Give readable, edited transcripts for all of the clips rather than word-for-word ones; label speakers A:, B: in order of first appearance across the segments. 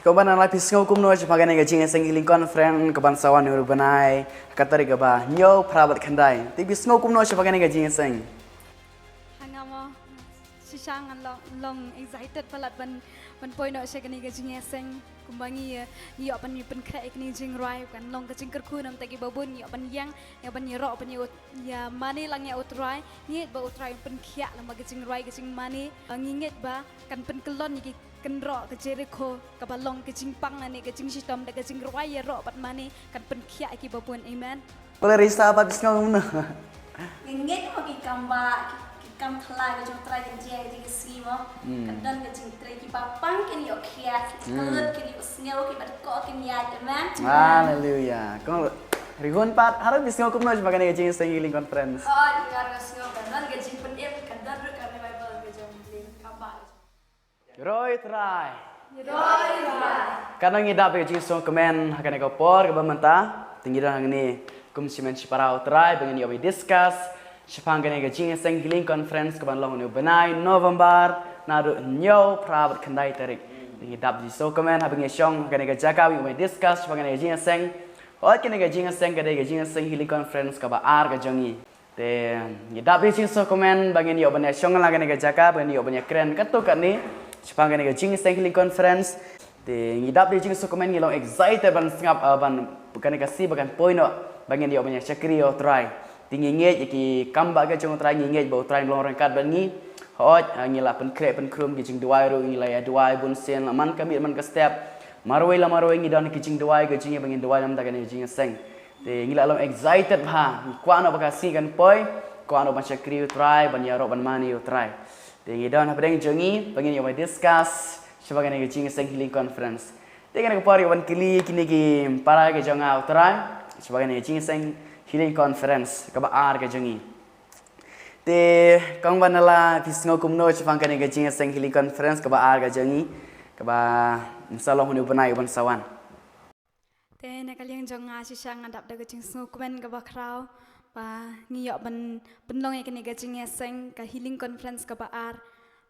A: Kaban ala pisngau kumno sebagai nega jinga seng healing conference kaban sawan uru banai katari kaba nyo prabat khandai ti pisngau kumno sebagai nega jinga seng
B: Hangamo sisang long excited palat ban poino sekani ga jingeseng kumbangi yo pan pen kra ekni jing rai kan long ka jing kerku nam tagi babun yo pan yang ya pan yero pan ya mani lang ya utrai nget ba utrai pen khia lam ga jing rai ga jing mani nginget ba kan pen kelon ki kenro ke Jericho ke balong ke jing pang ani ke jing sistem da ke jing rai ya ro pat mani kan pen khia ki babun amen
A: Pelerisa apa pisngau kumno
C: Nginget mo ki kamba kam thala ke jong trai ke jeng ke simo kadon ke jing trai ki papang ke ni okhia kelut ke ni usngeu ki bat ko ke ni aman
A: Haleluya kau rihun pat harap pisngau kumno sebagai nega jinga seng healing conference
C: oh di gar usngeu kadon ke jing pen em kadon ru ka Bible ke jong lin kamba
A: Roy try Karena ngidap ke jinga song kemen akan nega por ke bamanta tinggi dah ngini kum simen siparau try pengen yobi discuss Sepang kene ke jinga seng healing conference kaban long ni benai November naru nyo prabat kandai tarik ni dap ji so komen habing syong kene ke jaka wi discuss sepang kene ke jinga seng ot kene ke jinga seng kene ke jinga seng healing conference kaba ar ke jongi te ni dap ji so komen bangin yo benai syong la kene ke jaka bangin yo benai keren katu kat ni sepang kene ke jinga seng healing conference te ni dap ji so komen ni long excited ban ngap ban kene ke si bagan poino bangin yo benai chakri yo try tinggi nget ki kamba ke jong trai nget bau trai long rangkat bangi hot ngila pen krep pen krum ki jing duai ro ngila ya duai bun sen man kami man ka step marwai la marwai ngi don ki jing duai ke jing bangin duai lam ta kan jing seng te ngila long excited ha kwa no bakasi kan poi kwa no ban chakri trai ban ya ro ban mani yo trai te ngi don ha pedeng jongi bangin yo discuss sebagai ngi jing seng healing conference te kan ko pari ban kili kini ki para ke jong au trai sebagai ngi jing seng healing conference kaba ar ke jongi te kang banala pisngo kumno chfang kane ke jinga seng healing conference kaba ar ke jongi kaba insyaallah hunu banai ban sawan
B: te na kaliang jonga sisang adap da jing snguk ben ka bakrau ba ngiyok ban long ekni ga jingeseng ka healing conference ka ba ar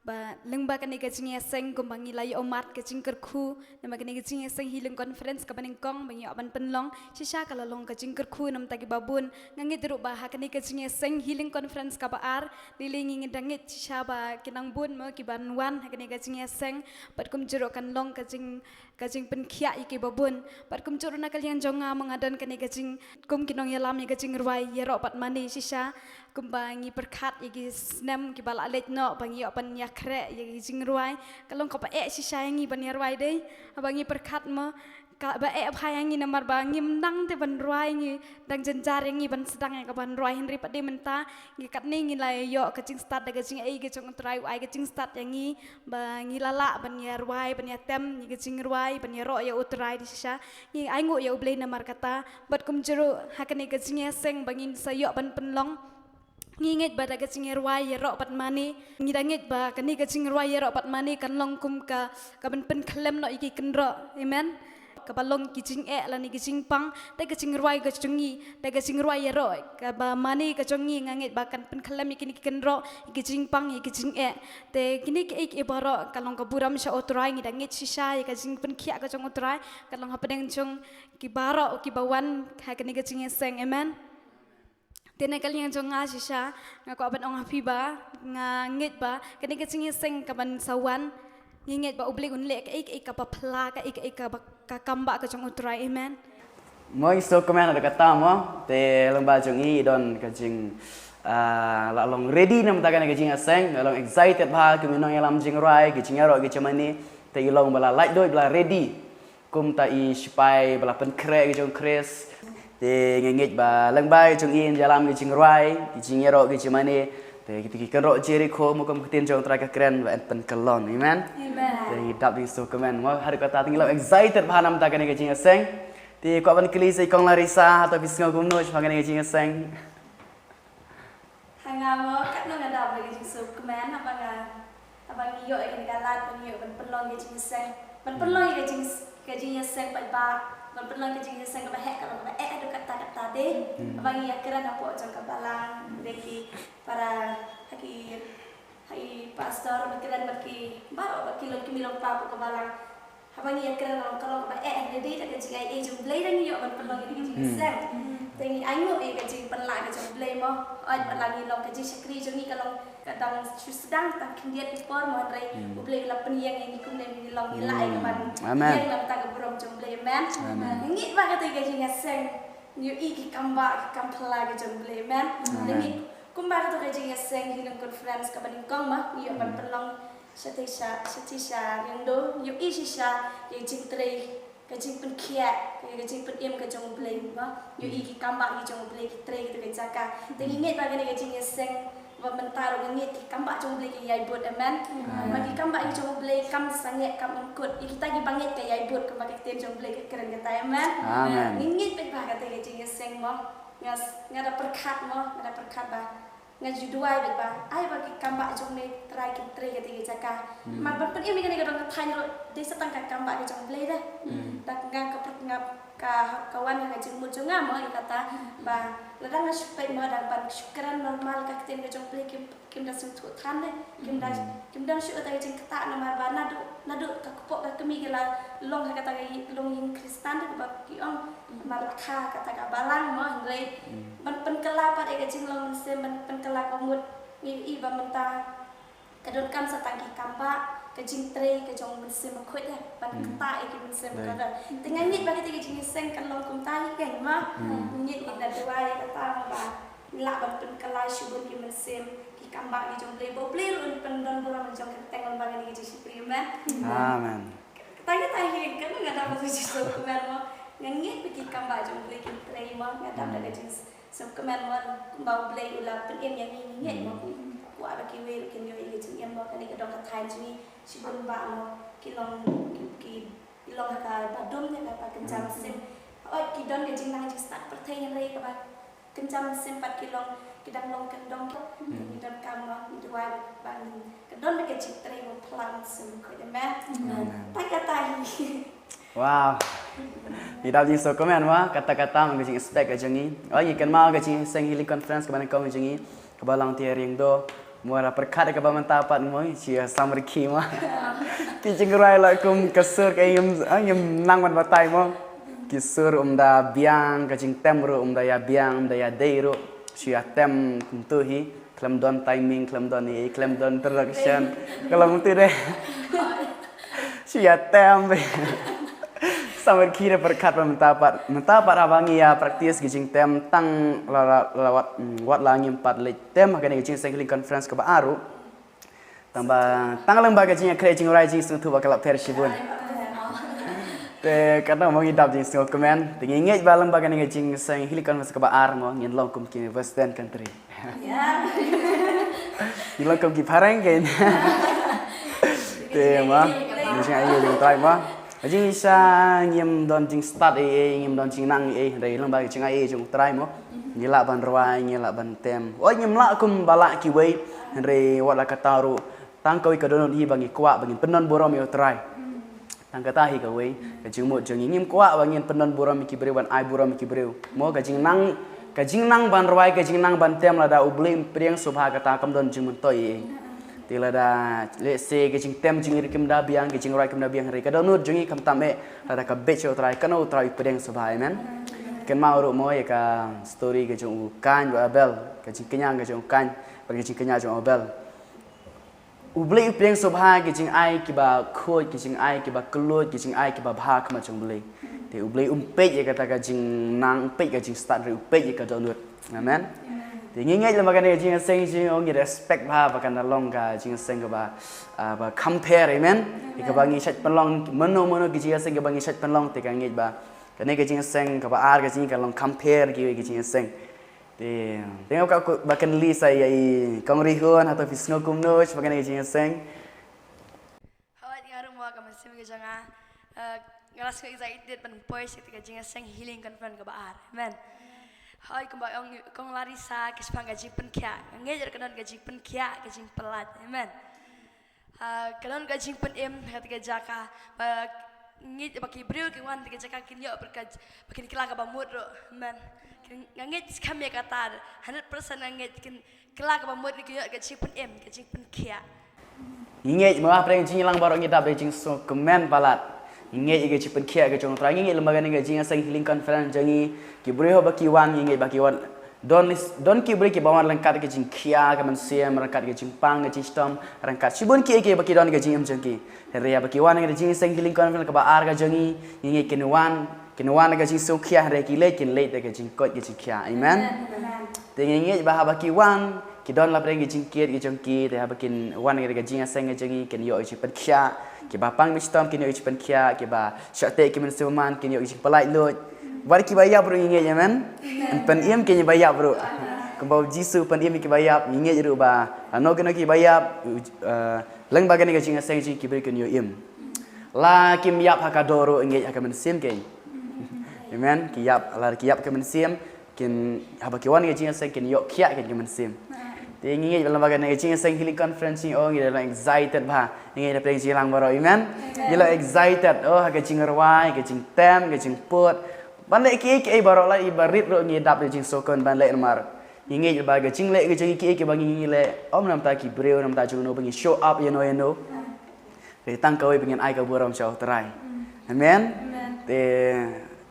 B: ba lengba kani ka jingeseng kumbangi lai omat ka jing kerku nama kani ka jingeseng healing conference ka baning kong bangi aban penlong sisa kala long ka jing kerku nam tagi babun ngangi teruk ba kani ka jingeseng healing conference ka ba ar lilingi ngidangit sisa ba kinang bun mo ki banwan kani ka jingeseng pat kum jeruk kan long ka jing penkhia iki babun pat kum juru na kalian jonga mengadan kani ka jing kum kinong yalam ka jing ruai yero pat mani sisa kumbangi perkat iki snem ki bala let no bangi apan ya kre iki jing ruai kalong ka pa si sayangi ban ya ruai dei abangi perkat mo ka ba phayangi namar bangi mendang te ban ruai ngi dang jenjar ngi ban sedang ka ban ruai henry pat de menta ngi kat ni ngi lai yo ka jing start daga jing ai ke jong trai ai ke jing start yang ngi bangi lala ban ya ruai ban ya tem ngi jing ruai ban ya ro ya utrai di sisa ngi ai ngo ya ublei namar kata bat kum jero hakane ke jing ya seng bangin sayo ban penlong nginget ba daga cingerwai ya ro pat mani ngidanget ba kani ka cingerwai ya ro pat mani kan long kum ka ben pen klem no iki kenro amen ka balong ki cing la ni ki cing pang daga cingerwai ka cungi daga cingerwai ya ro ka ba mani ka cungi nganget ba kan pen klem iki ni kenro iki cing pang iki cing te kini ki ik ibaro kalong ka buram sha otrai ngidanget sisa ka cing pen khia ka cong otrai kalong ha pedeng cong ki baro ki bawan ka kani ka cingeseng amen Tena kali yang jonga sisa ngaku aban ong hafiba nganget ba kani kecing seng kaban sawan nginget ba ubli unle ka ik ka papla ka ik ka kamba ka jong utrai amen
A: mo iso komen ada kata mo te lomba jongi don kajing la long ready nam ta kan kajing seng long excited ba kumino yalam jing rai kajing ro ke chamani te ilong bala like doi bala ready kum ta i spai bala pen kre ke jong kres te ngengit ba langbai jong in jalam ki jing rai ki jing ro ki chamani te ki ro Jericho mo kam kitin jong tra ka keren ba pen kelon amen te dap di so komen mo hari kata tinggal excited ba nam ta kan ke jing seng te ko ban kli sai kong larisa atau bisngau gumno pa kan ke jing seng
C: hangamo kat no ngada ba jing so kemen abang iyo ikan galat ban iyo ban pelong ke jing seng ban pelong ke jing seng ba ban pelong ke jing seng ba hek kalau ba adu kata de abang iya kira na po jong kabalang deki para hai pastor berkiran baki baro baki lo kimilong pa po kabalang abang ni kena kalau ba ready tak ke jing jong play dah ni yo ban pelong ni jing sang tengi ayu ke jing penla ke jong play mo ai lagi long ke jing sakri jong ni kalau kadang sedang tak kindiat di por mo rai play la peniang ni kum ni long ni lai ke ban yang nam ta ke burom jong play man ngi ba ke ke jing sang ni i kamba kampla ke jong play man ngi kum ba ke jing sang hilang conference ka ban kong ma ni ban pelong Satisha yang do you isisha yang jing tray cái jing pen kia cái jing pen em cái jong play ma you i kamba i jong play tray gitu cái jaka tapi ingat bagi cái jing seng và mình ta rồi ingat kamba jong play cái yai bot amen bagi kamba i jong play kam sangat kam angkut kita gi banget cái yai bot kamba cái tem jong play cái keren kata amen ingat pe bagi cái jing seng ma ngada perkat ma ngada perkat ba ngajuduai bet ba ai bagi kamba jong ni try ki tray ke tiga jaka mak ban ini kan kadang thai ro desa tangka kamba ke jong play dah tak ngang ka kawan ka jing mu jong mo kata ba ladang supaya mo dan ban syukuran normal ka keten ke jong play kim dah sentuh than deh kim dah syuk ta jing kata nama ba nadu ka kupok ka kemi ke la long ka kata long ing kristan deh ba ki ong markha kata ka balang mo ngai ban pen kala pa de jing long se ban pen kala komut i ba menta kadon kam satangki kamba ke jing tray ke jong men se makhut ya ban kata e ke men se makada tengah nit bagi tiga jing seng kan long kum tai kan ma nit da dua kata ba la ban pen kala shubun ki men se ki kamba ki jong play bo play run pen don bora men jong teng on bagi ni jing pri man
A: amen
C: tanya kan ngada ba su so kumer mo ngit ki kamba jong play ki tray mo ngada da jing so kemen mo bau play ulah pen em yang ni ngit mo wa ba ki we ki yo i jing em mo kan ni kadang ka thai ni si bun ba mo ki long ka ba dum ne ka kencam sim oi ki don ke jing nang start perthai yang re ka ba kencam sim 4 kilong ki dang long kan dong ki dang kam mo ki wa ba ni ka don ke jing tre mo plan sim ko de ma ta ka tai
A: wow Hidap jing so komen wa kata-kata mang jing expect ka jangi oh ni kan ma ka jing seng healing conference ka ban kau jangi ka balang ti ring do muara perkat ka ba mentapat mo sia samar ki ma ki jing rai la kum kasur ka yum nang ban batai mo ki sur da biang ka jing temro da ya biang da ya deiro sia tem kum tu hi klam don timing klam don ni klam don production kalau tu deh sia tem samar kira perkat mentapat abangi ya praktis gijing tem tang lawat wat langi 4 lek tem hakane gijing sengling conference ke baru tambah tang lembaga gijing kre jing rai jing tu bakal persibun te kata mau ngidap jing sing komen tinggi ba lembaga ni gijing sengling conference ke baru mo ngin long kum ki western country ya ngin long kum ki parang ke te ma gijing ayo jing trai ma jing sa ngim don jing start ngim don jing nang dai lang ba jing jung try mo ngila ban rwai ngila ban tem oi ngim la kum bala ki wei re wala kataru tang koi ka don hi bangi kwa bangi penon borom yo try tang kata hi ka wei ka jing mo jing ngim kwa bangi penon borom ki breu ban ai borom ki breu mo ka jing nang ban rwai ka jing nang ban tem la da ublim priang subha kata kam don jing mun toi tila da let's say ke jing tem jing rikim da biang ke jing rai kim da biang re ka donut jungi kam tame ada ka becho try kano try pedeng subhai men ken mau ru mo ya ka story ke jung kan ba abel ke jing kenyang ke jung kan bagi jing kenya jung abel ubli pedeng subhai ke jing ai ki ba khoi ke jing ai ki ba kluot ke jing ai ki ba bha kama jung bli te ubli umpet ya kata ka jing nang pet ka jing start re upet ya ka donut amen ngingai lembaga ni jing seng jing ong respect ba bakan long ka jing seng ba ba compare amen ka bangi chat penlong mono ki jing seng ka bangi chat penlong te ka ngai ba ka ne ka jing seng ka ba ar ka jing ka long compare ki jing seng te tengok ka bakan li sai ai kong rihon atau fisno kumno bakan ni jing seng
D: hawat ngaru mo ka masim ka janga ngaras ko excited pan poise ka jing seng healing conference ka ba ar amen Hai kembali kong Larissa kisah gaji penkia, ngajar kanan gaji penkia gaji pelat, amen. Kanan gaji penem ketika jaka, ngit bagi beriu kewan ketika jaka kinyo berkaj, bagi kelang abamud ro, amen. Ngit kami kata 100% ngit kelang abamud kinyo gaji penem gaji penkia.
A: Ngit mah preng jing lang baru ngit abeng jing so kemen palat. ingat ke cipen kia ke jong trai ingat lembaga ni ke jing sang healing conference jangi ki beri ho baki wan ingat baki wan don ki beri ki bawan rangkat ke jing kia ke mansiam rangkat ke jing pang ke jing stom rangkat sibun ki baki don ke jing jangi ria baki wan ke jing sang healing conference ke ba ar ke jangi ingat kenuan ke jing so kia re ki le ke jing kot ke jing kia amen ingat bah baki wan ki don la preng jing kiet ki jong ki te ha bakin wan ke jing sang ke jangi ken yo chi pat kia ki ba pang mi stom ken yo chi pat kia ki ba shate ki men suman ken yo chi palai lo war ki bayap bro ingat amen pen iem ken bayap bro kembau jisu pen iem ki bayap ingat ru ba no ken ki bayap leng bagan ke jing sang ki beri ken yo iem la kim yap hakadoro ingat ha men sim ken amen ki yap la ki yap ke men sim ken habaki wan ke jing sang ken yo kia ken men sim te ngi dalam bagian ngi jing sang healing conference oh ngi dalam excited ba ngi da preng jilang baro amen ngi excited oh ha ke jing rwai ke jing tem ke jing pot ban le ki baro la ibarit ro ngi dap jing sokon ban le mar ngi ba ke jing le ke jing ki ba ngi le om nam ta ki breu nam ta jung no bangi show up you know re tang kau pengen ai ka buram chau terai amen te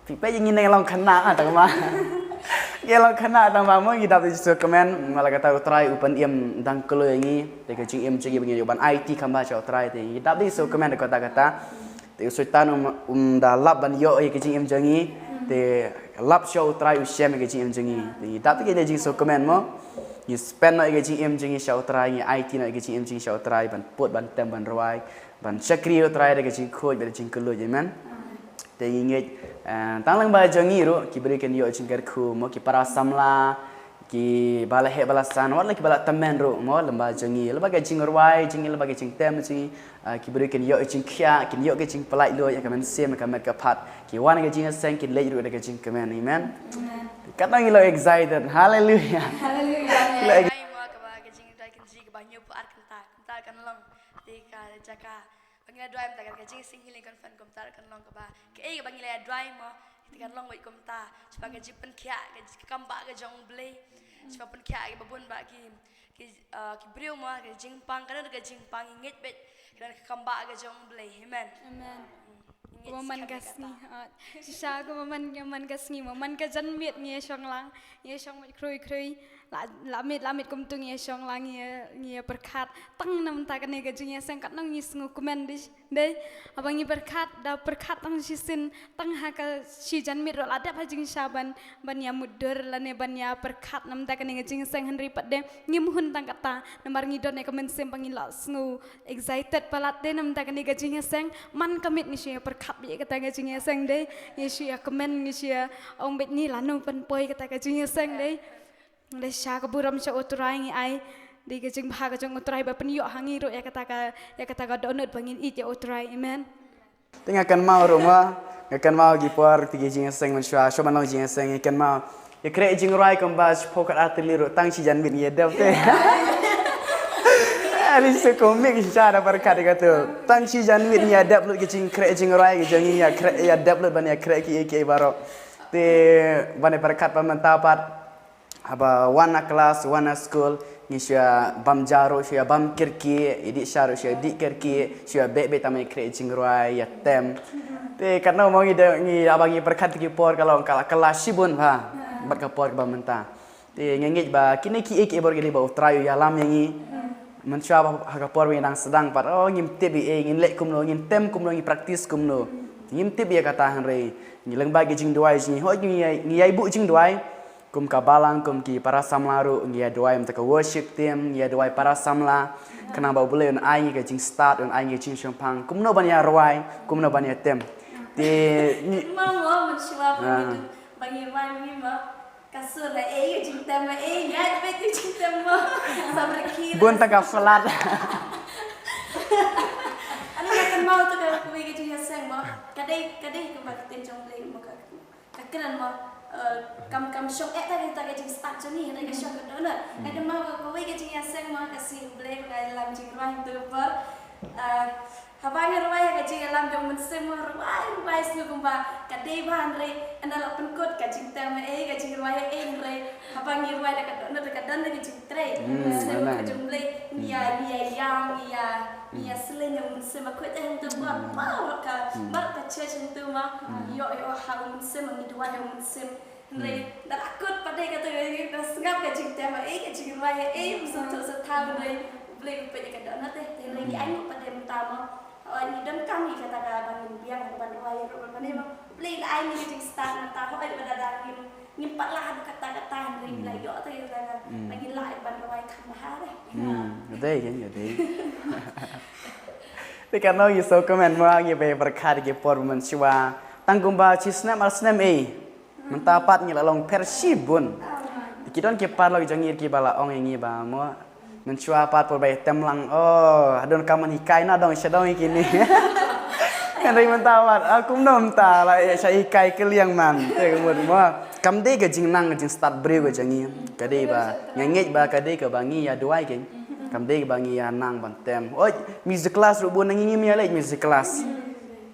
A: pi pe ngi nang long khana ta ma kalau kena tang bang mo kita tu so komen malah kata try open im tang kelo ini te jing im cegi bagi ban IT kamba chau try te kita tu so komen kata te so tan da lab ban yo ke jing im jangi te lab show try usem ke jing im jangi te kita tu ke jing so komen mo you spend no ke jing im jangi chau try ni IT no ke jing im jangi chau try ban pot ban tem ban roi ban chakri try ke jing khoj ke jing kelo jeman te inget tang lang ba jangi ro ki beri ken yo jingkar khu mo ki para samla ki bala he bala san wala ki bala tamen ro mo lamba jangi leba ke jing rwai jing leba ke jing tem ji ki beri ken yo jing khia ken yo ke jing palai lo ya kamen sem kamen ka phat ki wan ke jing sang ken le ro ke jing kamen amen katang lo excited hallelujah
D: Hallelujah. Ai mo ka ba ke jing dai ken ji ke ba nyu ar kan kan long te ka jaka bangila drive ta ka jing sing healing kan fan kom tar kan long ka ba ke ai bangila drive mo kan long wai kom ta sebagai jipen kia ke kamba ke jong blay sebagai kia ke babun ba ki breu mo ke jing pang kan ke jing pang inget bet kan kamba ke jong blay amen
B: Maman kasni, sisa ko maman kasni, maman ka janmit ngiya siyang lang, ngiya siyang krui, lamit kumtung ngiya siyang lang ngiya berkat, tang nam ta ka nega jing sang kat nang ngis ngukumen deh, abang ngi berkat da berkat tang sisin tang haka si janmit ro ada pa jing saban ban ya mudur lane ban ya berkat nam ta ka nega jing sang henry pat deh ngimuhun tang kata namar ngidon ne kamen sem pangila sngu excited palat deh nam ta ka nega jing sang man kamit ni siya berkat bi kata ga jing sang deh yesu ya komen ni siya ong bet ni lanu pen poi kata ga jing sang deh le sha ka buram sha oturai ngi ai di ga jing bha ga jong oturai ba pen yo hangi ro ya kata ga donut bangin it ya oturai amen
A: tengah kan mau rumah akan mau gi por tigi jing sang man shwa shoma no jing sang akan mau ya kre jing rai kom ba pokat atli ro tang si jan mit ye dav te ali se komik cara berkat kata tang si jan mit ya dav lu jing kre jing rai jing ya kre ya dav lu ban ya kre ki baro te ban berkat pamantapat aba wana kelas wana school ni sia bam jaro sia bam kirki idi syaro sia di kirki sia be tamai kre jing rai ya tem te karena mau ngi abangi berkat ki por kalau kelas sibun ha bat ka por ba menta te ngengit ba kini ki bor geli ba utrayu ya lam ngi mencoba ha por wi nang sedang pat oh ngim te bi ngin le kum no ngin tem kum no ngi praktis kum no ngim te bi kata han re ngi leng ba gi jing duai ni ho ngi ai bu jing duai kum ka balang kum ki para samlaru ngi duai mta ka worship team ngi duai para samla kana ba bule on ai ngi jing start on ai ngi jing champang kum no ban ya ruai kum no ban ya tem te
C: Mama mencoba bagi mami kasur la cinta ma ngat betul cinta ma sabar kira
A: bun tak flat
C: ana kan mau tu ka kuwi ke jing sang ma kadai ko ba ten jong play mo ka kakelan mo kam shok ta ke jing start joni na ke shok do na kada mau ko kuwi ke jing sang ma ka si play ka lam jing rang tu ba habang ruai ka jing lam jong men sem ruai snu kumba kadai ban re andala penkot ka jing ta ma ka jing ruai re habang ruai da ka do ka dan ke jing tre sem ka jong play nia yang nia selen men sem ko ta hen tu ba ka cia cintu mah yo hau musim ngi dua hau musim Nri dar akut pada kata kita sengap ke cinta mah ke cinta mah musim tu setahun nri beli pada kata nanti nri anh pada mentama ni dan kami kata bangin biang ban wai ro ban mah beli anh ni cinta start nata ho pada dah nyimpat lah kata-kata nri la yo tu lagi lai ban wai kamah deh
A: Betul kan, betul. Tapi karena you so comment mau you be berkat you performance cua tanggung ba ci snap al snap mentapat ni lalong persibun. Kita on kepar lagi jangir ki bala ong yang ni ba mo mencua pat por bay temlang adon kaman hikai na dong sedong kini. Kan dari mentapat aku nom ta la saya hikai keliang man. Kemudian mo kam de ke jing nang jing start brew ke jangi. Kade ba ngengej ba kade ke bangi ya duai ke. Kam de ke bangi ya nang ban tem. Oi music class ru bun ngi mi ale music class.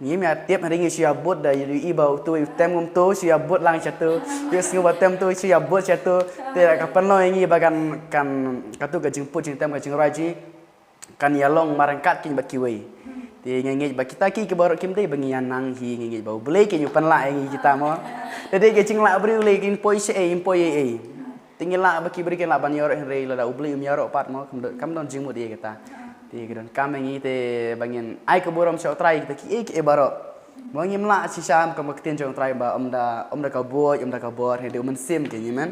A: Ni mi tiap hari ngi sia bot da i bau tu tem ngum tu sia bot lang chatu. Yes ngi ba tem tu sia bot chatu. Te kapan lo ngi bagan kan katu ke jing put jing tem ke jing raji. Kan ya long marangkat kin ba kiwei. Te ngi ba kita ki ke baru kim de bangi ya nang hi ngi bau beli ke yupan la ngi kita mo. Dede ke jing la bri le kin poi se impoi tinggal lah bagi berikan lah banyak orang rei lah ubli miarok part mau kam don jing dia kata ti kedon kam ngi te bangin ai ke borom show try kita ki barok mau ngim la si sam kam ketien jong try ba om da ka boy ka bor he de men sim ke nyiman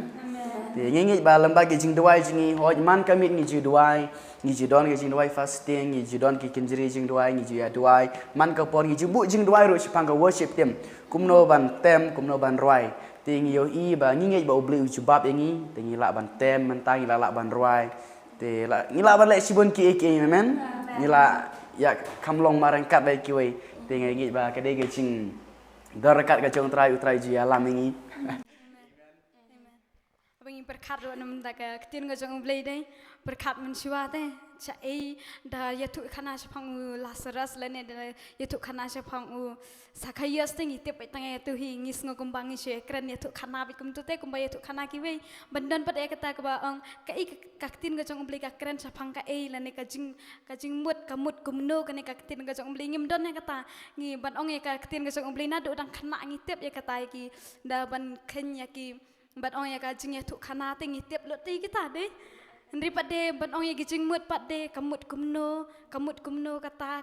A: ti ngi ba lembaga jing duai jingi hoj man kamit ngi ji duai ngi ji don ke jing duai fasting ngi ji don ke kinjiri jing duai ngi ji ya duai man ka por ngi ji bu jing duai ro sipang ka worship tem kumno ban tem kumno ban roi Tingi yo ba ngi ba ubli ujubab yangi tingi la ban tem mentang la ban ruai te la ngila ban le sibon ki men ngila ya kamlong marangkat ba ki wei tingi ba kade ge ching darakat ga chong trai utrai ji alam ngi
B: Abang berkat ro nam da ka ketin ga jong ubli dai berkat mensiwa te cha da yatu khana chapang Lazarus lene da yatu khana chapang sakayas te ngite pe tang yatu hi ngis ngo kumbang she kren yatu khana bi kum tu te kumba yatu khana ki we bandan pat kata ka ba ong ka kaktin ga jong ubli ka kren chapang ka lene ka jing mut kumno ka ne ka ketin ga jong ubli ngim don ne kata ngi ban ong ka ketin ga jong ubli na do dang khana ngitep ya kata ki da ban khen ya ki Bat ong ya ka jing ya tu khana te ngi tiap lo ti kita de. Ndri pade ban ong ya gi jing mut pade kamut kumno kata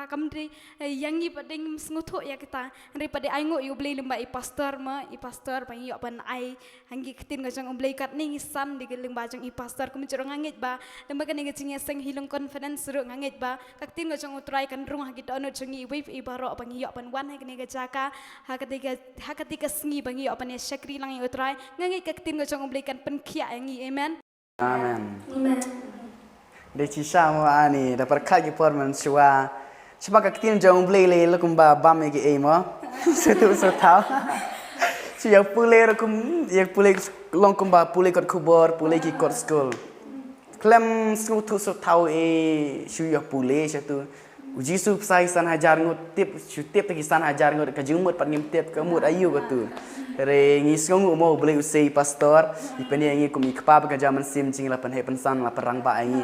B: kamdri yang ngi pade ngim snguthok ya kita. Ndri pade ai ngo yu blei lemba i pastor pa yo ban ai hangi ketin ga jong blei kat ni san di lemba jong i pastor kum jero ngangit ba lemba kan ngi jing ya seng hilong conference ro ngangit ba kaktin ga jong utrai kan rung hagit ono jong i wave i baro pa yo ban wan ha kene ga jaka ha ketika sngi bangi yo pan ya syakri lang i utrai ngangit kaktin ga jong blei kan penkhia ngi amen
A: Amen. De cisha mo ani da perkat ki performance cua cuma kaktin jong blei le lo kumba bam ge mo setu so tau si ya pule kum ya pule long kumba pule kot kubor pule ki kot school klem tu so tau su ya pule setu uji su sai san hajar ngut tip su tip ki san hajar ngut ka jumut pat ngim tip ka mut ayu gotu Re ngis ngong mo boleh usai pastor ipeni ngi kum ikpa ba jaman sim jing la pan he pensan la perang ba ngi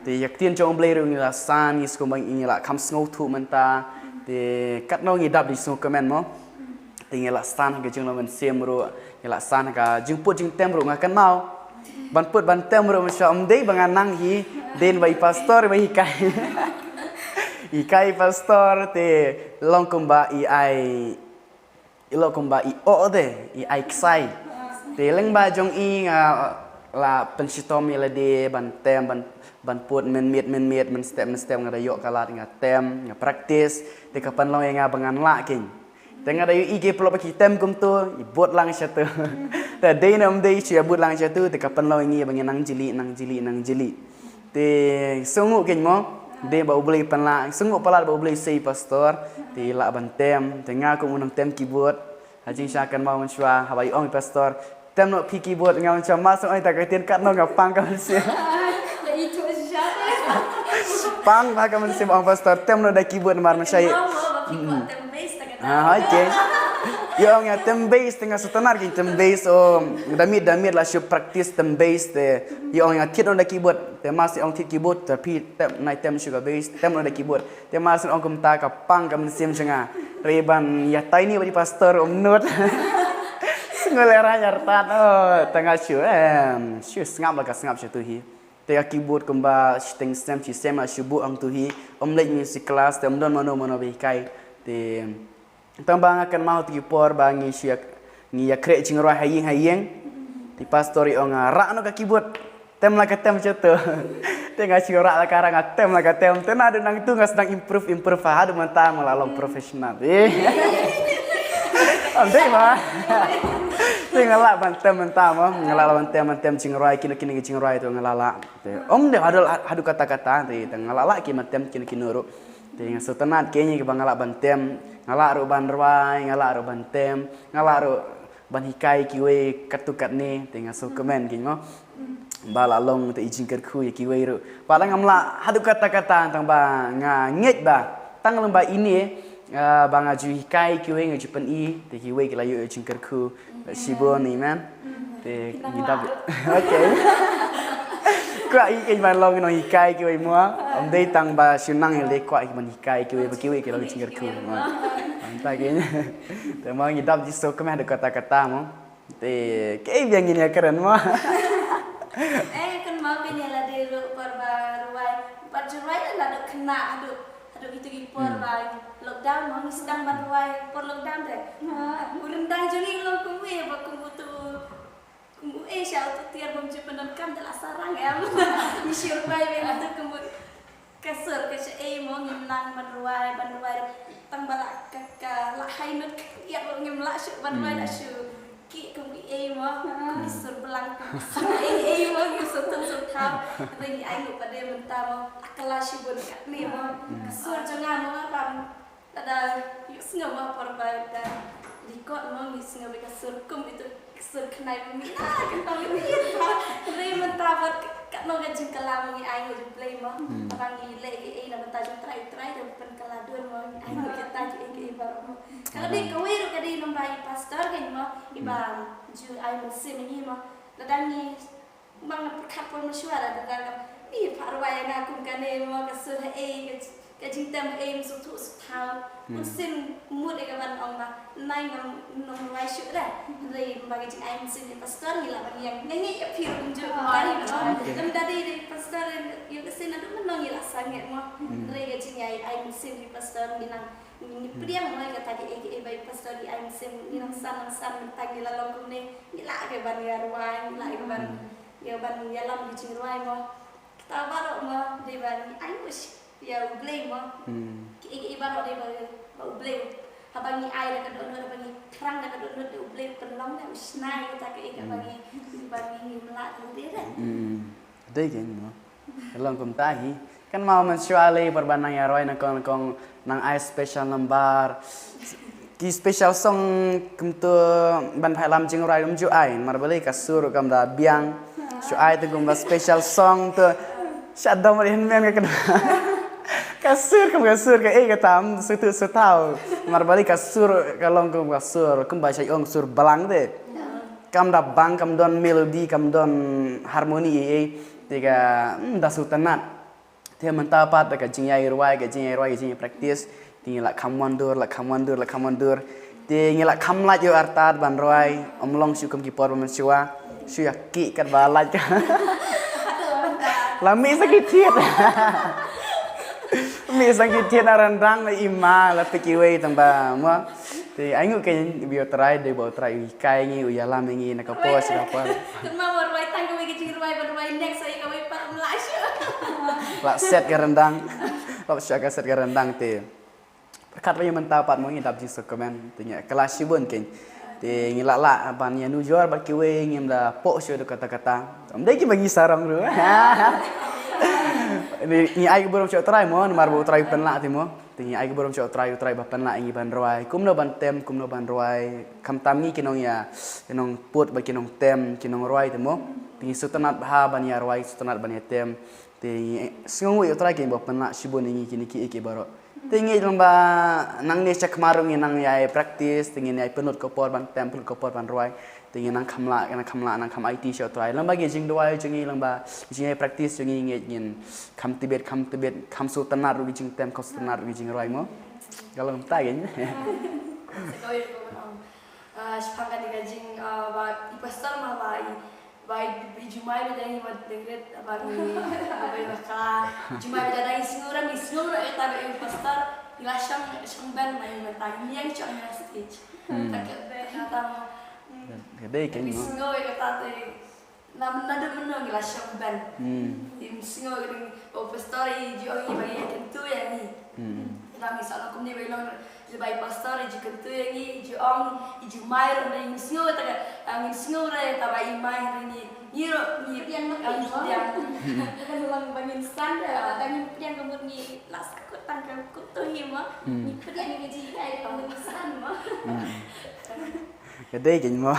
A: te yak tien jong blei ru ngi la san ngis kum ngi la kam sngo thu menta te kat no ngi dap di so comment mo te ngi la san ga jing la man sim ru ngi la san ga jing put jing tem ru ngakan mau ban put ban tem ru sha dei bangan nang hi den bai pastor bai kai ikai pastor te long kum ba i ai ilo kumba i de i aiksai te leng ba jong i la pensitom ila de ban tem ban put men step ngada yo kalat nga tem nga practice te kapan long nga bangan la king te ngada yo i ge plo pa ki tem kum tu i bot lang chatu te de nam de chi bot lang chatu te kapan long ngi bangan nang jili te sungu king mo de ba boleh panla sungu palat ba boleh sei pastor ti la ban tem te nga ko unang tem keyboard hajing syakan mau menshwa habai ong pastor tem no pi keyboard nga menshwa masuk ai tak ketien kat no ngapang ka mensia
C: Ya itu siapa?
A: pang ba ka mensia ong pastor tem no da keyboard mar mensyai
C: Kikuat tem base tengah
A: Okay. Yung nga tem base tengah setenar ki tem base damit lah show practice tem base te. Yung nga tit on the keyboard. Te masih on tit keyboard tapi tem naik tem sugar base tem on the keyboard. Te masih on kum ta ka pang kam sim cenga. Reban ya tiny bagi pastor not. Ngolera nyartat tengah show show ngap lah ka ngap tu hi. Te keyboard kumba sting stem ci sema shubu ang tu hi. Lek music class te don mano be kai te tambang akan mau ti por bangi siak ni ya krek cing roi haying ti pastori ong rak no ka keyboard tem la ka tem ceto tengah cing rak la karang tem la ka tem tena ada nang tu ngas nang improve hadu manta melalong profesional Amde ma tingala bantem menta mo ngalala bantem cing roi kini cing roi tu ngalala de hadu kata-kata ti ngalala ki matem kini ro Dengan setenat kayaknya ke bangala bantem, ngalak ro ban rwai, ngalak ro bantem, ngalak ro ban hikai kiwe katukat ni, dengan so komen kini mo. Bala long te ijin kerku ya kiwe ro. Bala ngamla hadu kata-kata tang ba nget ba. Tang lembah ini bang aju hikai kiwe ngaju pen I, te kiwe kelayu ijin kerku. Sibon ni man. Te ngidap. Okay. Kuat ikan ban long no hikai kiwe mua. Day tang ba sunang yang lekwa ikan hikai kiwe kiwe kalau cingir ku. Entah kayaknya. Temang ngidap di so kemah ada kata-kata mo. Te kayak yang ini keren mo.
C: Kan mau punya lah di perbaruan. Perbaruan lah ada kena ada itu di perbaruan. Lockdown mau sedang perbaruan per lockdown deh. Urendang jadi lo kumwe bakum butuh. Siapa tu tiar bumju penonton dalam sarang ya. Misir bayi memang tu kumwe. Kasur kasi mo ngimlang banruai tang balak ka la hainut ya lo ngimla syu banruai da syu ki kum ki mo misur belang mo misur tung tau ri ai lu pade menta mo akala syu bun ka ni mo kasur jangan mo pam ada yuk singa mo porba da likot mo ni singa be kasur kum itu kasur kenai mi kan tahu ni ri menta bat kat no gajin kala mo ni ai lu play mo orang ni lagi na benta jung try dan pen kala dun mo ai lu kita ji ibar mo kalau di kawiru kadi nombai pastor kan mo iba ju ai mo sim ni mo ladang ni bang kat pon mesyuara dalam ni parwai na kum kane mo kasur gajin tem so tu tau musim mood ke ban ong ba nai ngam wai syu da ri bagi jing ai musim ni pastor ni la ban yang ngi phir unjuk mari mo dam dadi di pastor yu kesin adu menong ila sangat mo ri gajin ai musim ni pastor ni nang ni priang mo kata di bai pastor di ai musim ni nang san tagi la long kum ni la ke ban ya ruai la ke ban ya lam di jing ruai mo kita barok mo di ban ai mus ya blame mo iba ro de ba blame habangi ai da kadon habangi krang da kadon de blame penlong da usnai ta ke habangi ni mela de de
A: Dei kan mo long kum tahi kan mau mensuale perbanang ya roi na kong nang ai special lembar ki special song kum tu ban phai lam jing roi um ju ai mar bali kasur kam da biang su ai tu kum special song tu syadam ri men ka kasur ke katam sutu sutau mar bali kasur kalong kum kasur kum baca ong sur balang de kam da bang kam don melodi kam don harmoni tiga da sutanat te menta pat ka jingyai ruai practice ti la kamandur ti ngila kamlat yo artat ban ruai omlong syu kum ki por man syua syu yakki kat balat ka lami sakit tiet mi sakit tiet arandang na ima la pikiwe tamba mo ti aingu ke bio try de bo try kai ngi uyala mengi na kapo sa kapo
C: ma war wai tang ko gi jing ruai ban ruai next saya ka wai pa mlasyu
A: la set ke rendang la syaka set ke rendang ti perkat bayi mentapat mo ngi dap jing komen tinya kelas sibun ken ti ngila la ban ya nu jor ba kiwe ngim da po syo kata-kata amdai ki bagi sarang ru ni ai borom chok try mo mar bo try pen la ti mo ti ai borom chok try ba pen la ngi ban roi kum no ban tem kum no ban roi kam tam ngi kinong ya kinong put ba kinong tem kinong roi ti mo ti sutanat ha ban ya roi sutanat ban ya tem ti singu yo try ki bo pen la sibon ngi kini ki baro Tinggi lomba nang ni cak marung nang yai praktis, tinggi yai penut kopor ban tem penut kopor ban ruai, tinggi nang kamla nang kam IT show try. Lomba ge jing doai jing lomba jing yai praktis jing ngin kam tibet kam su tanar ru jing tem kam su tanar ru jing ruai mo. Kalau tak gen.
D: Sekali ko man sepangkan di gajing ba ipastar mah ba jumai beda ni mah dengret ba ni baka jumai beda dai singura eta ba ipastar ilasang band mai mentang yang cak na stage tak kata
A: Gede kan mo.
D: singo kata te nada menang ilasang band singo gini ipastar i jo bagi tentu ya ni kami salah kami bilang Jibai pastor iji kentu yangi iji ong iji mair na yung singo taga ang singo ra taba imai rini yiro
C: Yang makin kan ulang bangin standar, tangin yang kamu ni las kut tangkal kut tu hima, ni yang ni jadi ay kamu ni san ma.
A: Gede kan mo.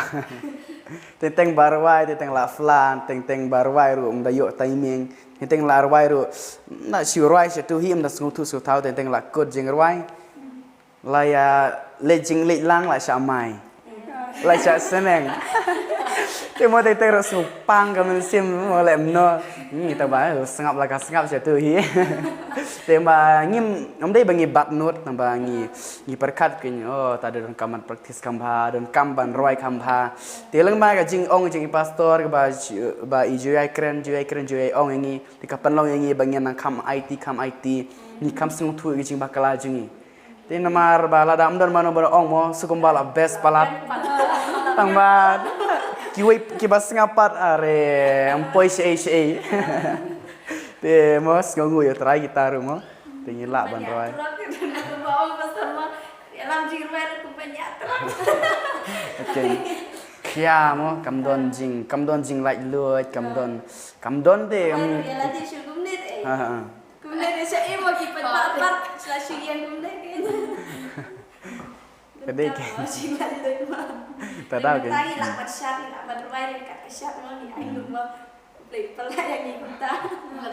A: Tenteng barwai, tenteng la flan, tenteng barwai ru dayo timing, tenteng la arwai ru na siurai tu him na sungu tu su tau tenteng la kut jing arwai. Laya lejing lang la samai. La sa seneng. Temo tenteng ru supang kamen sim mo le mno. Kita ba sengap la ka sengap tu hi. Tema ngim amdai bangi bat not namba ngi perkat kin oh tadi rekaman praktis kambha dan kamban roi kambha telang ma ga jing ong jing pastor ba ijui kren ong ngi di kapan long ngi bangian nang kam IT ni kam sung tu jing bakala jing te namar ba la dam dan mano ba ong mo sukum bala best palat tangba ki bas ngapat are ampoi se te mos ngongu yo try gitar mo tingin la ban roy
C: Bawa pastor ma, alam jing mer kumpanya terang.
A: okay kya mo kamdon jing like lut kamdon te
C: Ya lagi syukur ni deh. Kemudian dia saya mau kipat papat, selasi yang kemudian kan.
A: Gede kan.
C: Tahu kan. Tadi nak bersyat, nak berbayar kat syat mau ni ayu mau beli pelai yang kita.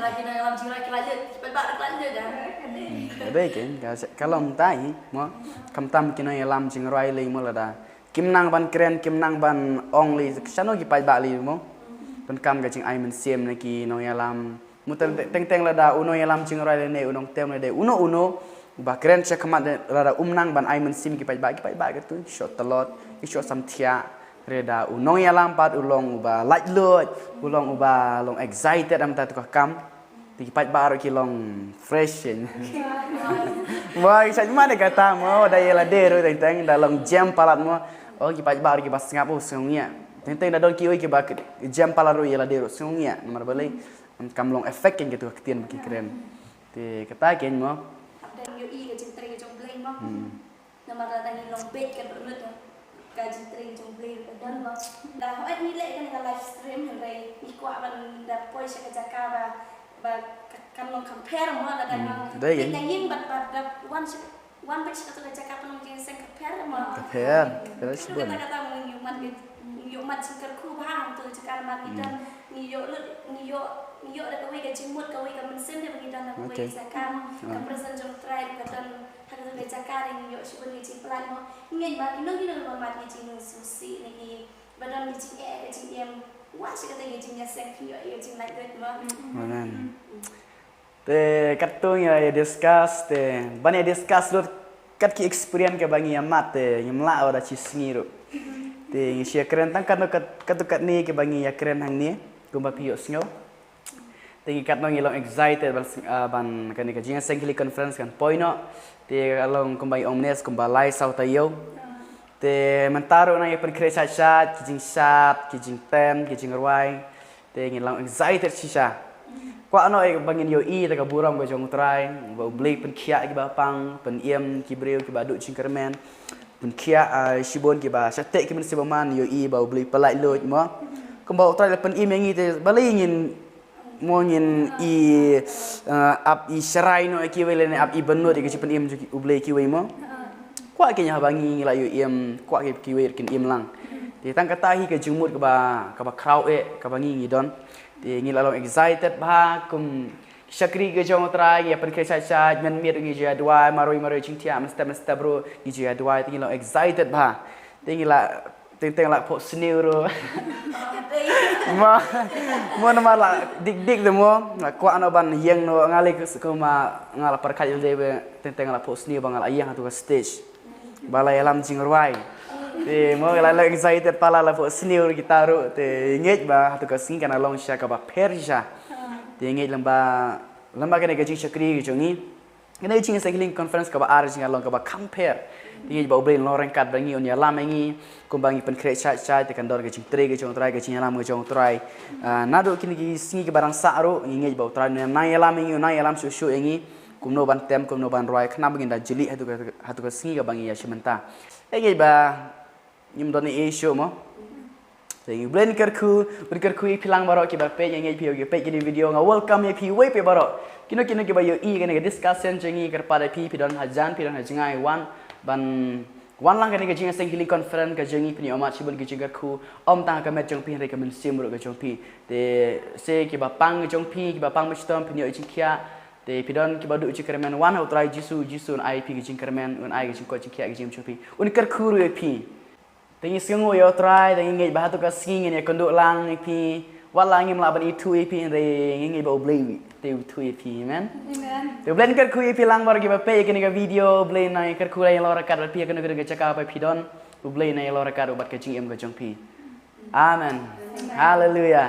D: lagi na alam jing lagi lanjut cepat lanjut dah
A: Gede kan kalau mtai mo kamtam kina lam jing roi le mo lada kim nang ban kren kim nang ban ong li sano ki pai ba li mo ban kam ga jing ai men siem na ki no lam mutan teng lada uno lam jing roi le ne unong tem le de uno ba kren che kamat lada nang ban ai men sim ki pai ba ga tu shot talot ki shot sam thia reda unong lam pat ulong ba like lot ulong ba long excited am ta tu kam ti pai ba ro ki long fresh Wah, saya mana kata mo dah ialah deru tentang dalam jam palat mo. Oh, kita baru kita sengap sungnya. Tentang dah don kioi kita jam palat ru ialah deru sungnya. Nomor balik kamlong efek yang gitu ketian bagi keren. Ti kata ken mo.
C: Dan yo i ke cintri ke jombleng mo. Nomor datang ni long bed kan berlut ka cintri jombleng dan mo. Dah ai ni lek kan live stream hari ni kuat ban dah poi se ke Jakarta ba kamlong compare mo dah yang yin bat one page atau cakap penuh yang saya compare mo.
A: Compare, terus
C: pun. Kata-kata mo yumat singkar ku paham tu cakap mati dan niyo dah kawai ke jimut kawai ke mensen dia bagi dan kawai cakap kepresan jom try kata hak tu cakap niyo sibun ni ciplan mo. Ingat ba inong mati jing susi ni badan ni jing wah sih kata jing nyasek yo jing like that mo.
A: Manan. Te katung ya discuss te banyak discuss dot kat ki experience ke bangi amat te nyemla ora cisngiru te ngi keren tang kat ni ke bangi ya keren hang ni kumba piyo sngo te ngi kat no ngi long excited ban kan ni ka jinga sengkili conference kan poino te along kumba omnes kumba lai sau tayo te mentaro na ya pen krecha chat ki jing tem ki jing ruai te ngi long excited sisa Kwa ano ay bangin yo i taga buram ko jong try ba ubli pen kia ki ba pang pen iem ki breu ki ba du cingkermen pen kia shibon ki ba sate ki men sibaman yo i ba ubli pelai lo mo ko ba try pen iem ngi te balingin mo ngin i up i serai no ki wele ne up i benno de ki pen iem ki ubli ki we mo kwa ki nya bangi la yo iem kwa ki we kin iem lang ti tang kata hi ke jumut ka ba crowd ka bangi ngi don ti ngi lalong excited ba kum syakri ke jong trai ya pen kecai men mir ngi je dua maroi jing tia mesti bro ngi je dua tinggi lo excited ba tinggi la teng la po snew ro mo nama la dik de mo ko ano ban yeng no ngali ko ma ngala perkat yo de teng la po snew bangal ayang atu stage balai alam jing ruai te mo la excited pala la po snew gitaru te ngej ba atu ka sing kana long sha ka ba perja te ngej lamba kene ka jing syakri ke jongi kene jing healing conference ka ba ar jing long ka ba compare ngej ba obrel loreng kat bangi on ya lam ngi kumbangi pen krek cha te kan dor ke jing tre ke jong trai ke jing lam ke jong trai nado kini ki singi ke barang sa ro ngej ba trai na ya lam ngi na ya lam su ngi kumno ban tem kumno ban roi khna bangin da jeli hatu ka singi ka bangi ya shimenta ngej ba nyum doni e show mo Jadi blend kerku ipilang barok kita page yang ipi oke page ini video nga welcome ipi way pe barok kino kita bayo i kene discussion jengi kerpada ipi pidon hajangai wan lang kene jengi sing healing conference ke jengi pini omat sibul ke jengi kerku om tang ka met jong pi recommend simro ke jong pi te se ki ba pang jong pi ki ba pang mestom pini ojing kia te pidon ki ba du ojing kermen wan au try jisu un ip ke jing kermen un ai ke jing ko jing kia ke jing jong pi un kerku ru ipi Tengi sengu yo try tengi ngej bahatu ka sing ni konduk lang ipi wala ngim laban itu ipi re ngi ba oblei te itu ipi men te blend ker ku ipi lang bar gi ba pe kene ga video blend na ker ku lai lora kar pi kene ga chaka pa pidon oblei na lora kar ubat ka jing em ga jong pi amen hallelujah